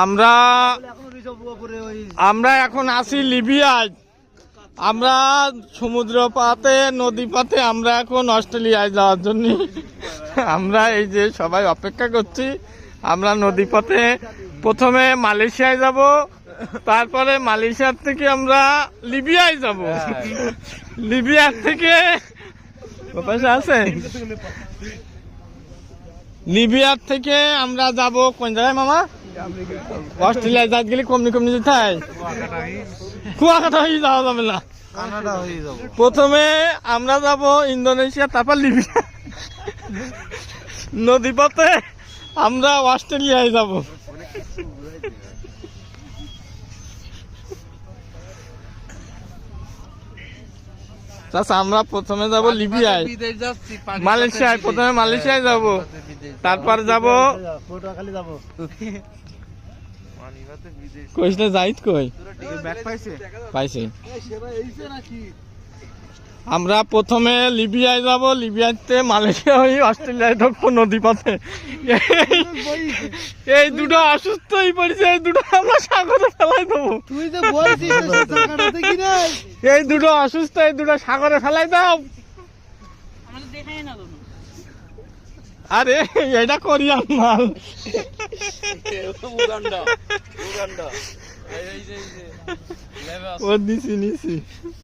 আমরা আমরা এখন আছি লিবিয়ায়। আমরা সমুদ্র পাতে নদী পাতে আমরা এখন অস্ট্রেলিয়ায় যাওয়ার জন্য আমরা এই যে সবাই অপেক্ষা করছি। আমরা নদী পথে প্রথমে মালয়েশিয়ায় যাব, তারপরে মালয়েশিয়ার থেকে আমরা লিবিয়ায় যাব। লিবিয়ার থেকে পয়সা আছে, লিবিয়ার থেকে আমরা যাব কোন জায়গায় মামা? অস্ট্রেলিয়ায় যাই গেলে কমনি কমনি যেতে হয়, কুয়াকাটা হয়ে যাওয়া যাবে না, প্রথমে আমরা যাব ইন্দোনেশিয়া, তারপর লিবিয়া, নদী পথে আমরা অস্ট্রেলিয়ায় যাব। আচ্ছা, আমরা প্রথমে যাব লিবিয়ায়, মালয়েশিয়ায়, প্রথমে মালয়েশিয়ায় যাব, তারপর যাব কইসলে যাইত কই পাইছে। আমরা প্রথমে লিবিয়ায় যাব, লিবিয়াতে মালয়েশিয়া হয়ে অস্ট্রেলিয়ায় ঢুকবো নদী পথে। এই দুটো অসুস্থই পড়েছে, এই দুটো আমরা সাগরে ফেলাই দেবো। এই দুটো অসুস্থ, এই দুটো সাগরে ফেলাই দাও। আরে এটা কোরিয়ান মাল। ও নিছি নিছি।